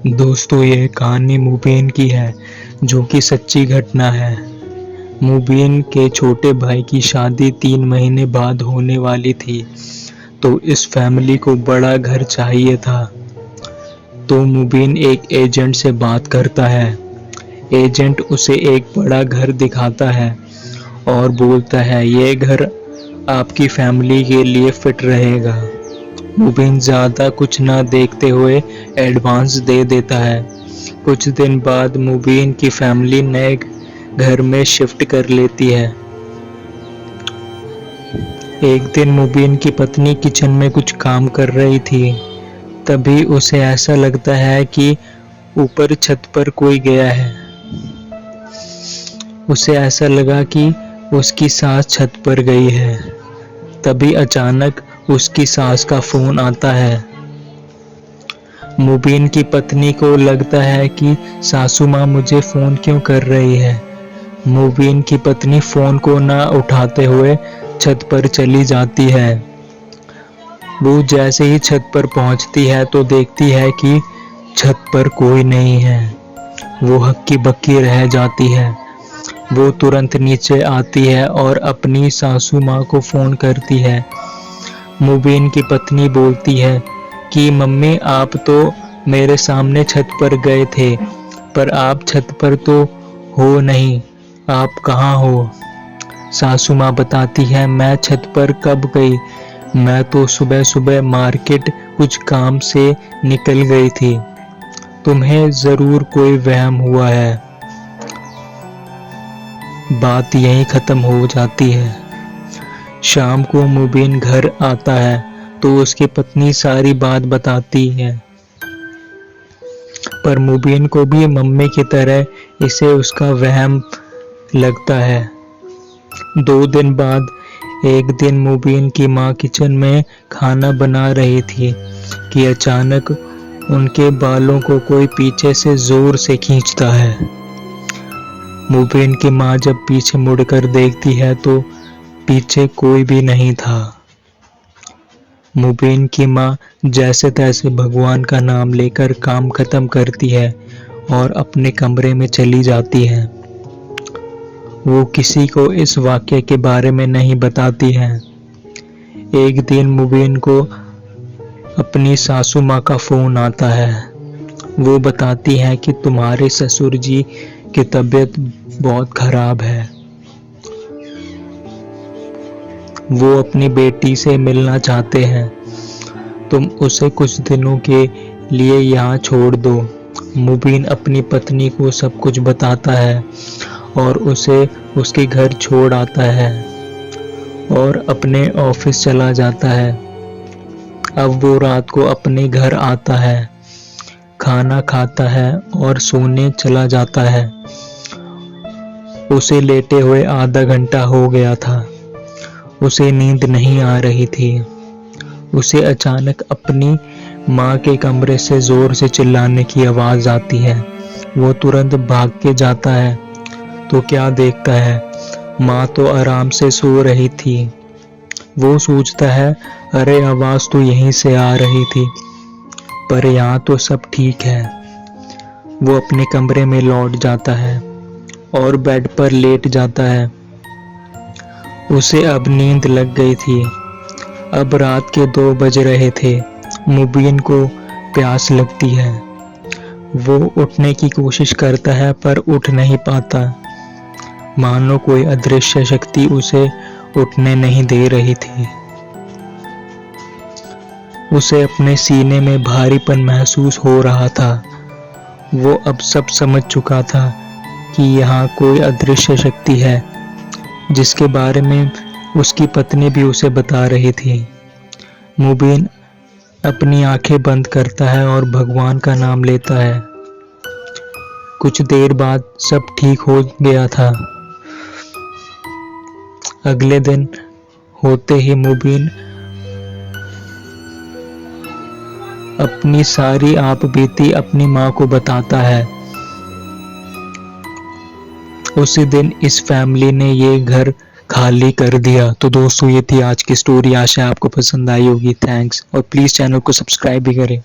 दोस्तों, यह कहानी मुबीन की है जो कि सच्ची घटना है। मुबीन के छोटे भाई की शादी 3 महीने बाद होने वाली थी, तो इस फैमिली को बड़ा घर चाहिए था। तो मुबीन एक एजेंट से बात करता है। एजेंट उसे एक बड़ा घर दिखाता है और बोलता है, यह घर आपकी फैमिली के लिए फिट रहेगा। मुबीन ज़्यादा कुछ न देखते हुए एडवांस दे देता है। कुछ दिन बाद मुबीन की फैमिली नए घर में शिफ्ट कर लेती है। एक दिन मुबीन की पत्नी किचन में कुछ काम कर रही थी। तभी उसे ऐसा लगता है कि ऊपर छत पर कोई गया है। उसे ऐसा लगा कि उसकी सास छत पर गई है। तभी अचानक उसकी सास का फोन आता है। मुबीन की पत्नी को लगता है कि सासू माँ मुझे फोन क्यों कर रही है। मुबीन की पत्नी फोन को न उठाते हुए छत पर चली जाती है। वो जैसे ही छत पर पहुंचती है तो देखती है कि छत पर कोई नहीं है। वो हक्की बक्की रह जाती है। वो तुरंत नीचे आती है और अपनी सासू माँ को फोन करती है। मुबीन की पत्नी बोलती है कि मम्मी, आप तो मेरे सामने छत पर गए थे, पर आप छत पर तो हो नहीं, आप कहाँ हो? सासू माँ बताती है, मैं छत पर कब गई? मैं तो सुबह सुबह मार्केट कुछ काम से निकल गई थी। तुम्हें जरूर कोई वहम हुआ है। बात यहीं खत्म हो जाती है। शाम को मुबीन घर आता है तो उसकी पत्नी सारी बात बताती है, पर मुबीन को भी मम्मी की तरह इसे उसका वहम लगता है। 2 दिन बाद एक दिन मुबीन की माँ किचन में खाना बना रही थी कि अचानक उनके बालों को कोई पीछे से जोर से खींचता है। मुबीन की माँ जब पीछे मुड़कर देखती है तो पीछे कोई भी नहीं था। मुबीन की माँ जैसे तैसे भगवान का नाम लेकर काम खत्म करती है और अपने कमरे में चली जाती है। वो किसी को इस वाक़ये के बारे में नहीं बताती है। एक दिन मुबीन को अपनी सासू माँ का फ़ोन आता है। वो बताती है कि तुम्हारे ससुर जी की तबीयत बहुत ख़राब है। वो अपनी बेटी से मिलना चाहते हैं। तुम उसे कुछ दिनों के लिए यहाँ छोड़ दो। मुबीन अपनी पत्नी को सब कुछ बताता है और उसे उसके घर छोड़ आता है और अपने ऑफिस चला जाता है। अब वो रात को अपने घर आता है, खाना खाता है और सोने चला जाता है। उसे लेटे हुए आधा घंटा हो गया था। उसे नींद नहीं आ रही थी। उसे अचानक अपनी माँ के कमरे से जोर से चिल्लाने की आवाज़ आती है। वो तुरंत भाग के जाता है तो क्या देखता है, माँ तो आराम से सो रही थी। वो सोचता है, अरे आवाज़ तो यहीं से आ रही थी, पर यहाँ तो सब ठीक है। वो अपने कमरे में लौट जाता है और बेड पर लेट जाता है। उसे अब नींद लग गई थी। अब रात के 2 बज रहे थे। मुबीन को प्यास लगती है। वो उठने की कोशिश करता है पर उठ नहीं पाता। मानो कोई अदृश्य शक्ति उसे उठने नहीं दे रही थी। उसे अपने सीने में भारीपन महसूस हो रहा था। वो अब सब समझ चुका था कि यहाँ कोई अदृश्य शक्ति है, जिसके बारे में उसकी पत्नी भी उसे बता रही थी। मुबीन अपनी आंखें बंद करता है और भगवान का नाम लेता है। कुछ देर बाद सब ठीक हो गया था। अगले दिन होते ही मुबीन अपनी सारी आपबीती अपनी माँ को बताता है। उसी दिन इस फैमिली ने ये घर खाली कर दिया। तो दोस्तों, ये थी आज की स्टोरी। आशा आपको पसंद आई होगी। थैंक्स, और प्लीज़ चैनल को सब्सक्राइब भी करें।